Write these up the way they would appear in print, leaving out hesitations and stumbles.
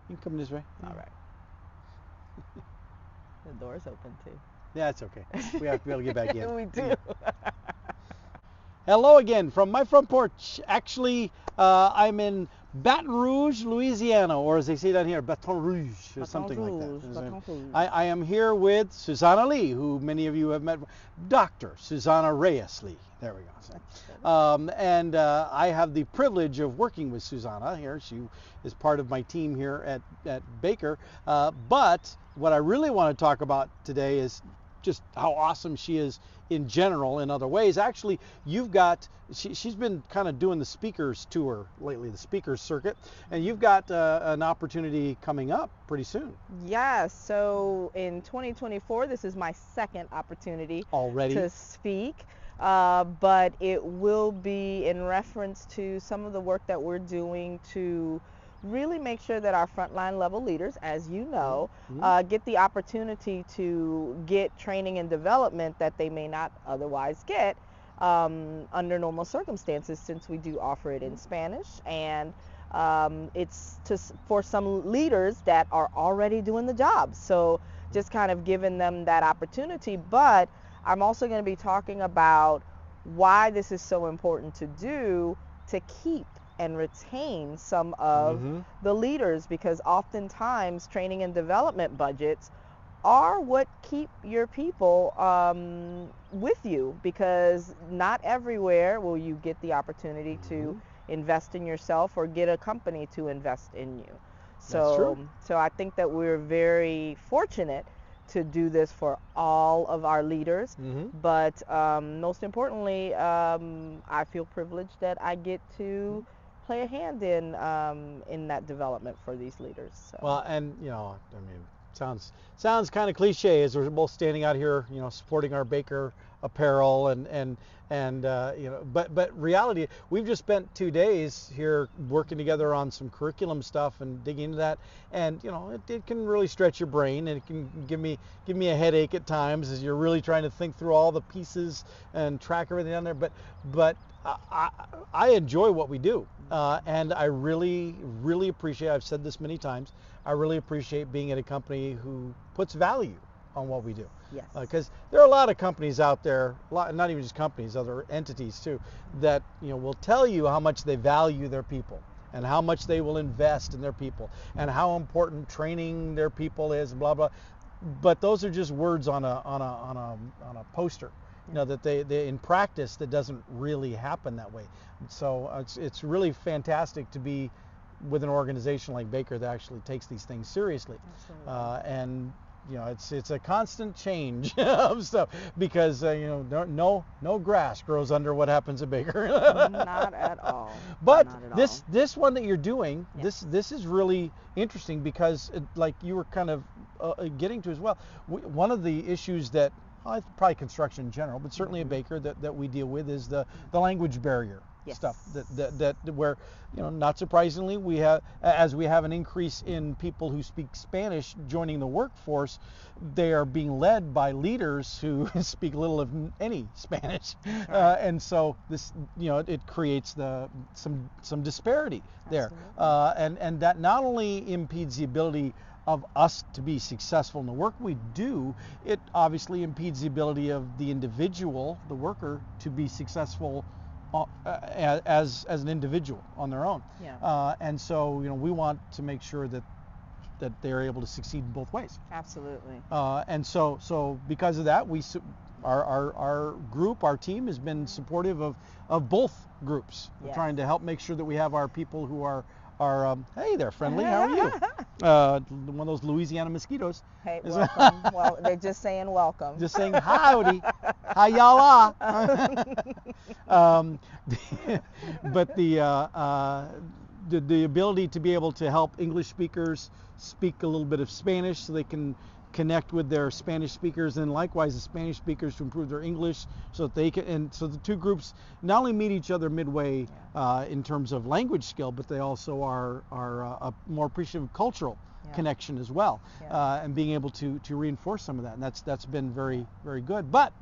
You can come this way. All right. The door's open too. Yeah, it's okay. We have to be able to get back in. We do. Hello again from my front porch. Actually, I'm in Baton Rouge, Louisiana, or as they say down here, Baton Rouge, or something like that. Baton Rouge. I am here with Susana Lee, who many of you have met. Dr. Susana Reyes Lee. There we go. And I have the privilege of working with Susana here. She is part of my team here at Baker. But what I really want to talk about today is just how awesome she is in general in other ways. Actually, you've got, she's been kind of doing the speakers tour lately, the speakers circuit, and you've got an opportunity coming up pretty soon. Yeah, so in 2024, this is my second opportunity Already? to speak, but it will be in reference to some of the work that we're doing to really make sure that our frontline level leaders, as you know, get the opportunity to get training and development that they may not otherwise get under normal circumstances, since we do offer it in Spanish. And it's for some leaders that are already doing the job. So just kind of giving them that opportunity. But I'm also going to be talking about why this is so important to do to keep and retain some of the leaders, because oftentimes training and development budgets are what keep your people with you, because not everywhere will you get the opportunity to invest in yourself or get a company to invest in you. So I think that we're very fortunate to do this for all of our leaders, but most importantly, I feel privileged that I get to play a hand in that development for these leaders. So. Well, and you know, I mean, sounds kind of cliche as we're both standing out here, you know, supporting our Baker apparel and you know, but reality, we've just spent 2 days here working together on some curriculum stuff and digging into that, and you know, it can really stretch your brain, and it can give me a headache at times as you're really trying to think through all the pieces and track everything down there. But I enjoy what we do, and I really appreciate, I've said this many times, I really appreciate being at a company who puts value on what we do. Yes. Because there are a lot of companies out there, not even just companies, other entities too, that, you know, will tell you how much they value their people and how much they will invest in their people and how important training their people is, blah blah. But those are just words on a poster. You know, that they in practice that doesn't really happen that way. So it's really fantastic to be with an organization like Baker that actually takes these things seriously. And you know, it's a constant change of stuff, because you know, no grass grows under what happens at Baker. Not at all. But Not at all. this one that you're doing, Yeah. this is really interesting, because like you were kind of getting to as well. One of the issues that, well, probably construction in general, but certainly at Baker that we deal with is the language barrier. Yes. Stuff that where, you know, not surprisingly, we have an increase in people who speak Spanish joining the workforce, they are being led by leaders who speak little of any Spanish, and so this, you know, it creates some disparity there, and that not only impedes the ability of us to be successful in the work we do, it obviously impedes the ability of the individual, the worker, to be successful as an individual on their own. Yeah. And so, you know, we want to make sure that they're able to succeed in both ways. Absolutely. And so because of that, our group, our team has been supportive of both groups, trying to help make sure that we have our people who are hey there, friendly, how are you? One of those Louisiana mosquitoes. Hey, welcome. Well, they're just saying welcome. Just saying howdy, how y'all are. But the ability to be able to help English speakers speak a little bit of Spanish so they can connect with their Spanish speakers, and likewise the Spanish speakers to improve their English, so that they can, and so the two groups not only meet each other midway in terms of language skill, but they also are a more appreciative cultural connection as well, and being able to reinforce some of that, and that's been very, very good. But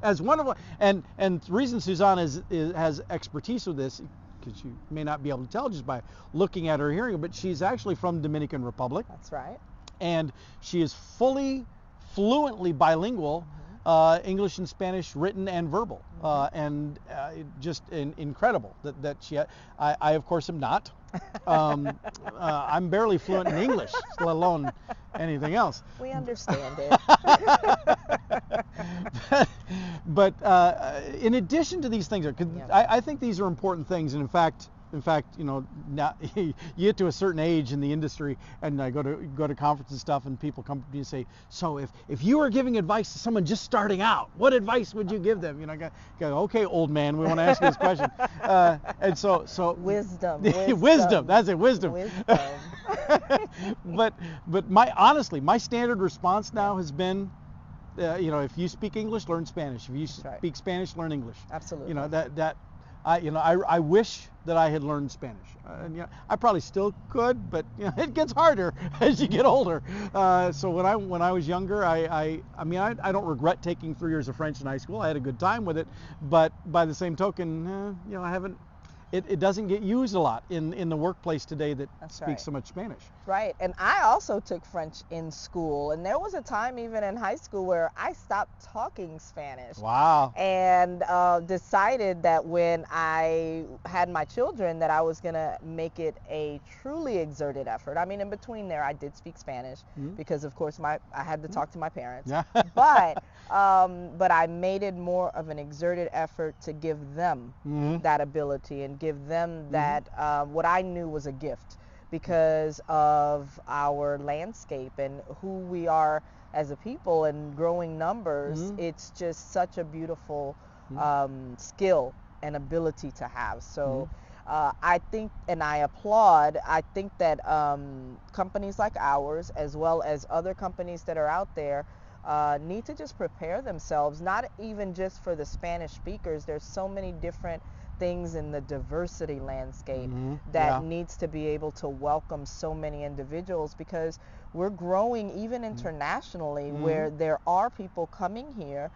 as one of and the reason Susana has expertise with this, because you may not be able to tell just by looking at her hearing, but she's actually from Dominican Republic. That's right. And she is fluently bilingual, English and Spanish, written and verbal, and just incredible that she. I of course am not. I'm barely fluent in English, let alone anything else. We understand it. but in addition to these things, I think these are important things, and in fact, now you get to a certain age in the industry, and I go to conferences and stuff, and people come to me and say, so if you were giving advice to someone just starting out, what advice would you give them? I go, okay, old man, we want to ask you this question. And so wisdom. That's it, wisdom. but honestly, my standard response now has been, if you speak English, learn Spanish. If you speak Spanish, learn English. Absolutely. I wish that I had learned Spanish. I probably still could, but it gets harder as you get older. So when I was younger, I don't regret taking 3 years of French in high school. I had a good time with it, but by the same token, I haven't. It doesn't get used a lot in the workplace today that speaks so much Spanish. Right, and I also took French in school, and there was a time even in high school where I stopped talking Spanish. Wow. And decided that when I had my children that I was going to make it a truly exerted effort. I mean, in between there, I did speak Spanish because, of course, I had to talk to my parents. Yeah. but I made it more of an exerted effort to give them that ability and give them that what I knew was a gift because of our landscape and who we are as a people and growing numbers. It's just such a beautiful skill and ability to have. So I think, and I applaud, I think that companies like ours, as well as other companies that are out there, need to just prepare themselves, not even just for the Spanish speakers. There's so many different things in the diversity landscape that needs to be able to welcome so many individuals, because we're growing even internationally where there are people coming here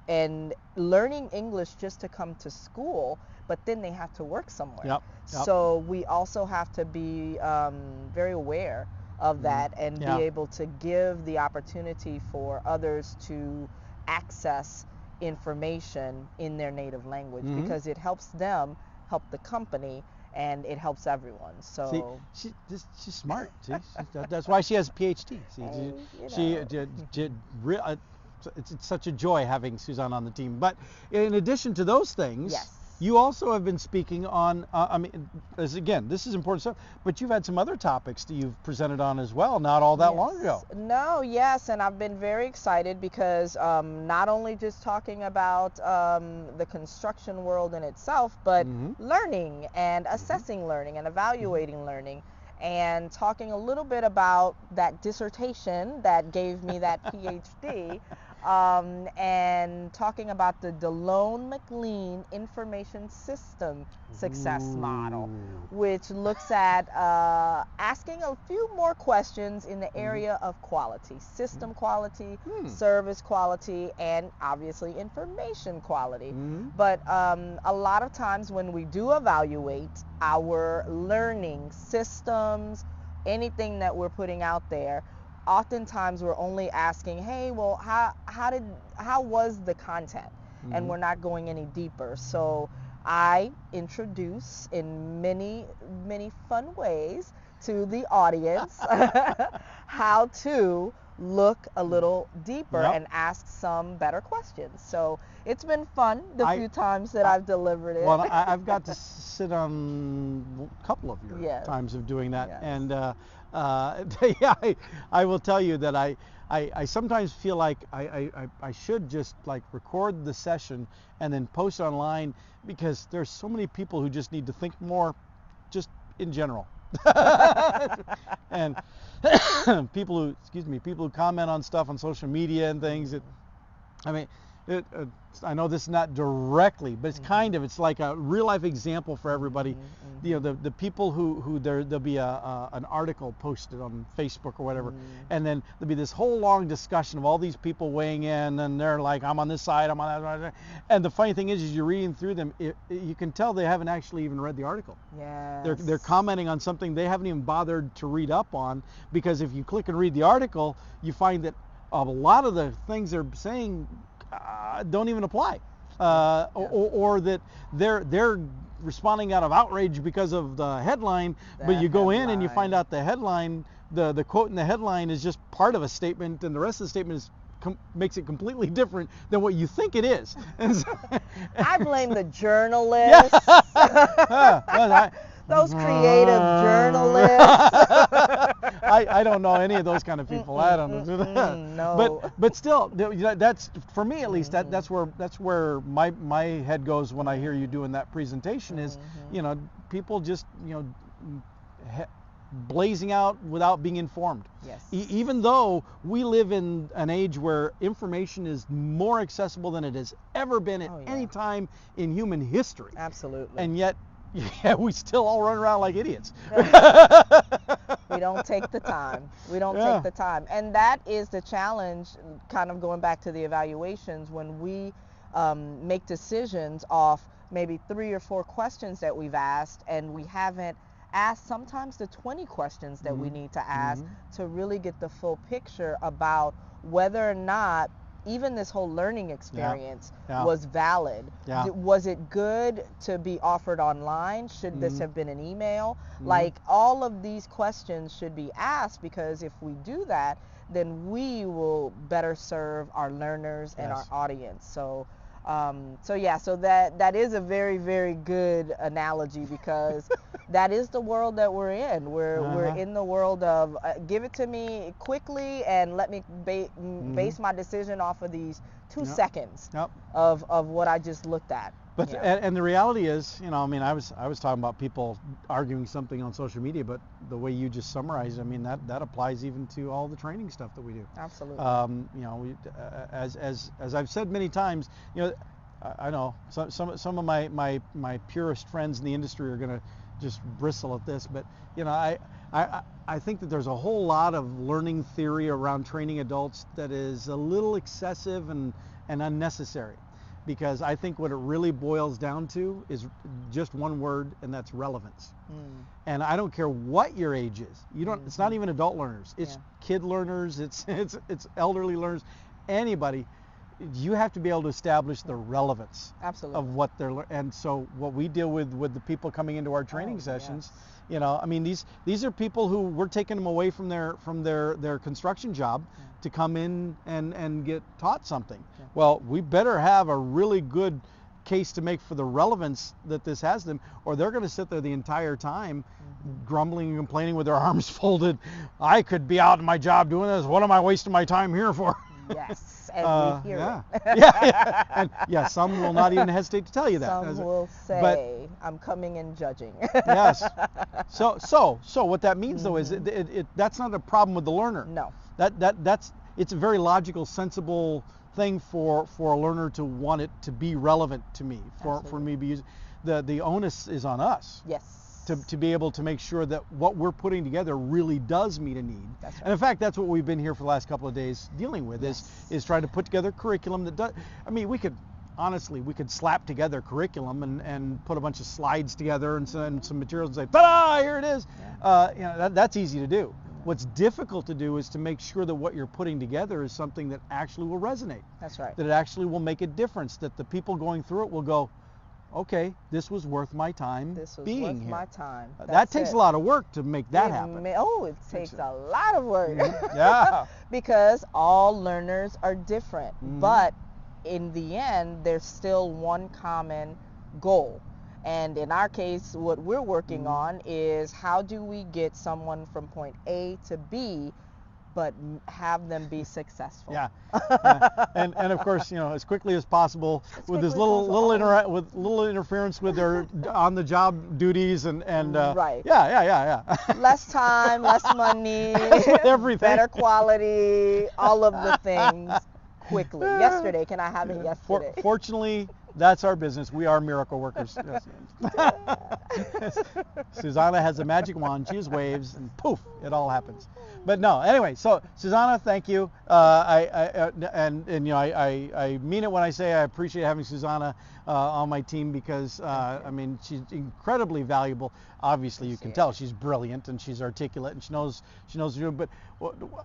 and learning English just to come to school, but then they have to work somewhere. So we also have to be very aware of that and be able to give the opportunity for others to access information in their native language, because it helps them help the company and it helps everyone. So she's smart. See? That's why she has a PhD. It's such a joy having Susana on the team. But in addition to those things, you also have been speaking on, this is important stuff, but you've had some other topics that you've presented on as well, not all that long ago. And I've been very excited because not only just talking about the construction world in itself, but learning and assessing learning and evaluating learning, and talking a little bit about that dissertation that gave me that PhD. And talking about the DeLone McLean Information System Success Model, which looks at asking a few more questions in the area of quality, system quality, service quality, and obviously information quality. But a lot of times when we do evaluate our learning systems, anything that we're putting out there, oftentimes we're only asking, hey, well, how was the content? And we're not going any deeper. So I introduce in many, many fun ways to the audience how to look a little deeper and ask some better questions. So it's been fun the few times that I've delivered it. Well, I've got to sit on a couple of your times of doing that. And I will tell you that I sometimes feel like I should just like record the session and then post online, because there's so many people who just need to think more just in general. And people who comment on stuff on social media and things, I know this is not directly, but it's kind of, it's like a real life example for everybody. You know, the people who there'll be an article posted on Facebook or whatever, and then there'll be this whole long discussion of all these people weighing in, and they're like, I'm on this side, I'm on that side. And the funny thing is you're reading through them, you can tell they haven't actually even read the article. Yes. They're commenting on something they haven't even bothered to read up on, because if you click and read the article, you find that a lot of the things they're saying don't even apply, or that they're responding out of outrage because of the headline, but you go in and you find out the headline, the quote in the headline is just part of a statement, and the rest of the statement is makes it completely different than what you think it is. I blame the journalists. Those creative journalists. I don't know any of those kind of people. I don't know. No. But still, that's, for me at least, that's where my head goes when I hear you doing that presentation. Is people just blazing out without being informed. Yes. Even though we live in an age where information is more accessible than it has ever been at any time in human history. Absolutely. And yet, we still all run around like idiots. We don't take the time. We don't take the time. And that is the challenge, kind of going back to the evaluations, when we make decisions off maybe 3 or 4 questions that we've asked, and we haven't asked sometimes the 20 questions that we need to ask to really get the full picture about whether or not even this whole learning experience was valid. Was it good to be offered online? Should this have been an email? Like, all of these questions should be asked, because if we do that, then we will better serve our learners and our audience. So that is a very, very good analogy, because that is the world that we're in. We're in the world of give it to me quickly and let me base my decision off of these 2 seconds of what I just looked at. But and the reality is, I was talking about people arguing something on social media, but the way you just summarized, that applies even to all the training stuff that we do. Absolutely. As I've said many times, I know some of my purest friends in the industry are going to just bristle at this, but I think that there's a whole lot of learning theory around training adults that is a little excessive and unnecessary. Because I think what it really boils down to is just one word, and that's relevance. And I don't care what your age is. It's not even adult learners. It's kid learners. It's elderly learners. Anybody. You have to be able to establish the relevance of what they're learning. And so what we deal with the people coming into our training sessions, these are people who we're taking them away from their construction job to come in and get taught something. Well, we better have a really good case to make for the relevance that this has them, or they're going to sit there the entire time grumbling and complaining with their arms folded. I could be out in my job doing this. What am I wasting my time here for? Yes, and we hear it. And some will not even hesitate to tell you that. Some will say, I'm coming and judging. Yes. So what that means though is that's not a problem with the learner. No. It's a very logical, sensible thing for a learner to want it to be relevant to me, for me to be using. The onus is on us. Yes. To be able to make sure that what we're putting together really does meet a need. That's right. And in fact, that's what we've been here for the last couple of days dealing with, is trying to put together curriculum that does. We could slap together curriculum and put a bunch of slides together and some materials and say, ta-da, here it is. That's easy to do. What's difficult to do is to make sure that what you're putting together is something that actually will resonate. That's right. That it actually will make a difference, that the people going through it will go, okay, this was worth my time being here. This was worth my time. That takes a lot of work to make that happen. It takes a lot of work. Yeah. Because all learners are different. But in the end, there's still one common goal. And in our case, what we're working on is, how do we get someone from point A to B, but have them be successful? Yeah. And of course, as quickly as possible, with this little interference with their on the job duties and right. Yeah. Less time, less money, everything. better quality, all of the things quickly. Yesterday, can I have it yesterday? Fortunately, that's our business. We are miracle workers. Susana has a magic wand. She just waves, and poof, it all happens. But no, anyway. So Susana, thank you. I mean it when I say I appreciate having Susana on my team because I mean she's incredibly valuable. Obviously, you can tell she's brilliant and she's articulate and she knows what she's doing. But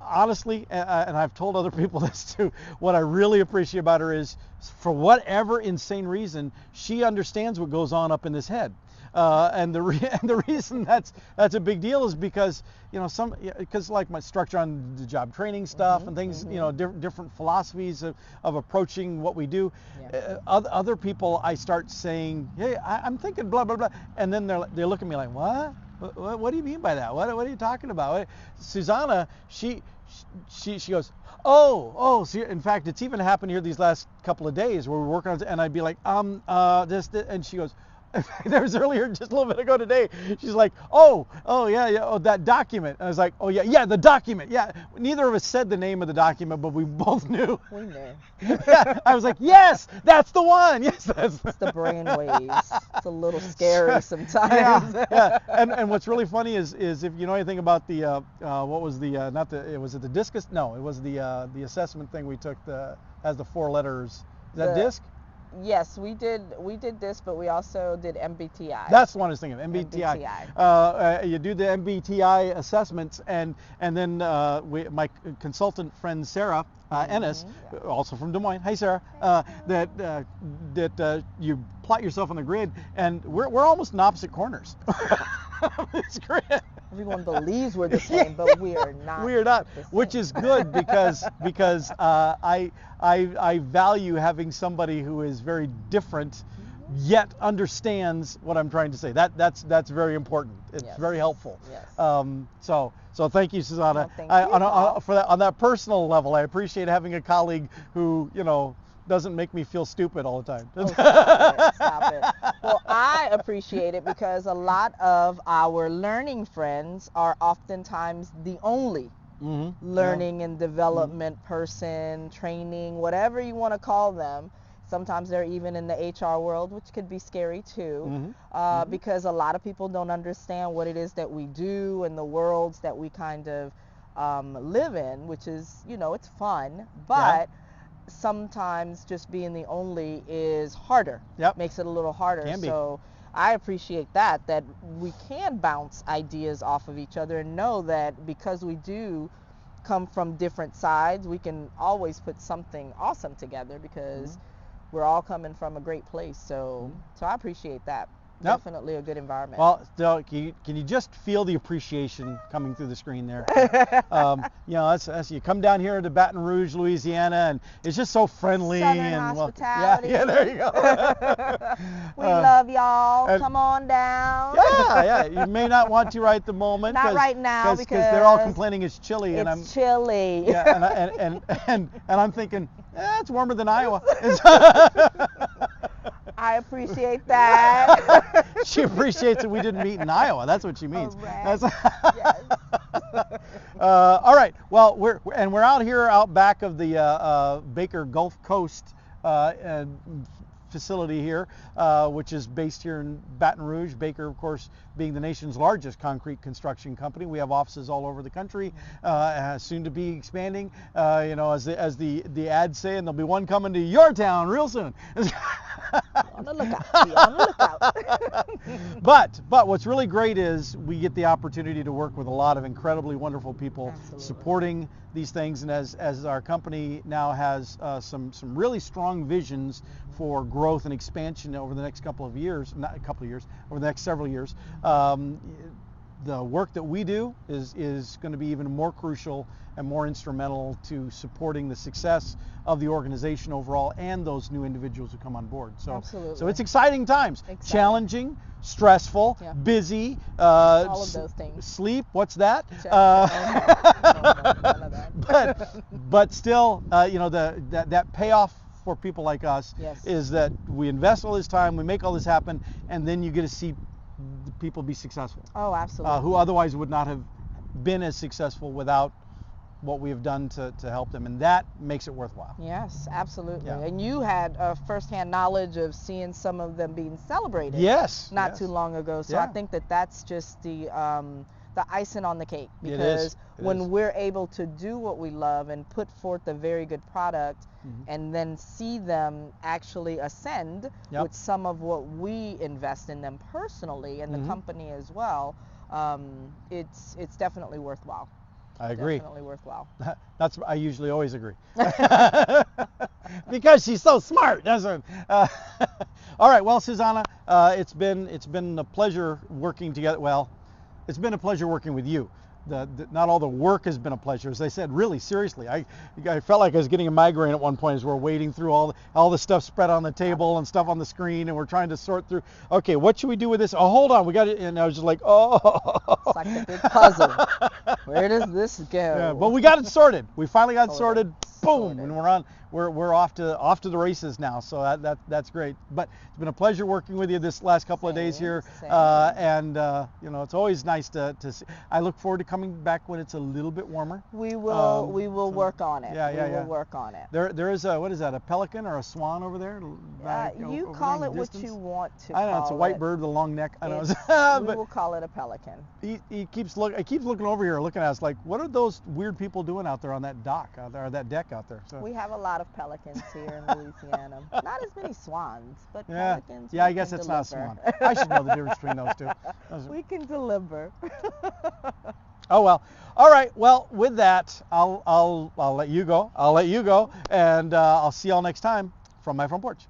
honestly, and I've told other people this too, what I really appreciate about her is, for whatever insane reason, she understands what goes on up in this head. And the reason that's a big deal is because because like my structure on the job training stuff and things, different philosophies of approaching what we do. Yeah. Other people, I start saying, hey, I'm thinking blah blah blah, and then they look at me like, what do you mean by that? What are you talking about? Susana, she goes, oh. So in fact, it's even happened here these last couple of days where we're working on it, and I'd be like, this, and she goes. There was earlier, just a little bit ago today, she's like, oh yeah, that document. And I was like, oh yeah, the document. Yeah, neither of us said the name of the document, but we both knew. We knew. Yeah, I was like, yes, that's the one. Yes, it's the brain waves. It's a little scary sometimes. Yeah. And what's really funny is if you know anything about the what was the was it the discus? No, it was the assessment thing we took has the 4 letters. Is that DISC? Yes, we did this, but we also did MBTI. That's the one I was thinking of, MBTI. You do the MBTI assessments, and then my consultant friend Sarah Ennis, also from Des Moines. Hi, Sarah. That you plot yourself on the grid, and we're almost in opposite corners. It's great. Everyone believes we're the same, but we are not. We are not, which is good because I value having somebody who is very different, yet understands what I'm trying to say. That's very important. It's very helpful. Yes. So thank you, Susana. Well, thank you. On that personal level, I appreciate having a colleague who doesn't make me feel stupid all the time. Oh, stop it. Well, I appreciate it because a lot of our learning friends are oftentimes the only learning and development person, training, whatever you want to call them. Sometimes they're even in the HR world, which could be scary too, because a lot of people don't understand what it is that we do and the worlds that we kind of live in, which is, it's fun, but sometimes just being the only is harder. Makes it a little harder. Can be. So I appreciate that we can bounce ideas off of each other and know that because we do come from different sides, we can always put something awesome together because we're all coming from a great place. So I appreciate that. Definitely a good environment. Well, can you just feel the appreciation coming through the screen there? As you come down here to Baton Rouge, Louisiana, and it's just so friendly. Southern and hospitality. Yeah, there you go. We love y'all. Come on down. Yeah. You may not want to right at the moment. Not right now because they're all complaining it's chilly. It's chilly. Yeah, and I'm thinking, it's warmer than Iowa. I appreciate that. She appreciates that we didn't meet in Iowa. That's what she means. Yes. All right. Well, we're out back of the Baker Gulf Coast facility here, which is based here in Baton Rouge. Baker, of course, being the nation's largest concrete construction company. We have offices all over the country, soon to be expanding. As the ads say, and there'll be one coming to your town real soon. On the lookout. But what's really great is we get the opportunity to work with a lot of incredibly wonderful people supporting these things, and as our company now has some really strong visions for growth and expansion over the next over the next several years. The work that we do is going to be even more crucial and more instrumental to supporting the success of the organization overall and those new individuals who come on board. So it's exciting times. Challenging, stressful, busy. All of those things. Sleep, what's that? None of that. But still, that payoff for people like us is that we invest all this time, we make all this happen, and then you get to see the people be successful. Oh, absolutely. Who otherwise would not have been as successful without what we have done to help them, and that makes it worthwhile. Yes, absolutely. Yeah. And you had firsthand knowledge of seeing some of them being celebrated. Yes. Not too long ago. So Yeah. I think that that's just the icing on the cake, It because is. when we're able to do what we love and put forth a very good product, and then see them actually ascend with some of what we invest in them personally and the company as well, it's definitely worthwhile. I agree. Definitely worthwhile. I usually always agree. Because she's so smart, doesn't all right, well, Susana, it's been a pleasure working together. Well, it's been a pleasure working with you. Not all the work has been a pleasure. As I said, really, seriously, I felt like I was getting a migraine at one point as we're wading through all the stuff spread on the table and stuff on the screen, and we're trying to sort through, okay, what should we do with this? Oh, hold on, we got it. And I was just like, oh. It's like a big puzzle. Where does this go? Yeah, but we got it sorted. We finally got it sorted. Boom, and we're off to the races now. So that's great. But it's been a pleasure working with you this last couple of days here. And it's always nice to see. I look forward to coming back when it's a little bit warmer. We will work on it. Yeah. We will work on it. There is what is that? A pelican or a swan over there? You call it what you want to. I don't know. It's a white bird with a long neck. I don't know. We will call it a pelican. He keeps looking over here, looking at us like, what are those weird people doing out there on that dock out there, or that deck out there? So. We have a lot of pelicans here in Louisiana. Not as many swans, but pelicans. Yeah, I guess it's not a swan. I should know the difference between those two. We can deliver. Oh well. All right. Well, with that, I'll let you go. And I'll see y'all next time from my front porch.